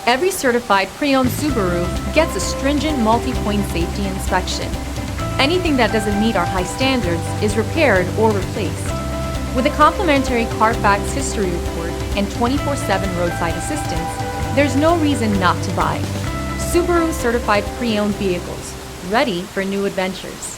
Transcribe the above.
Every certified pre-owned Subaru gets a stringent multi-point safety inspection. Anything that doesn't meet our high standards is repaired or replaced. With a complimentary Carfax history report and 24/7 roadside assistance, there's no reason not to buy. Subaru certified pre-owned vehicles, ready for new adventures.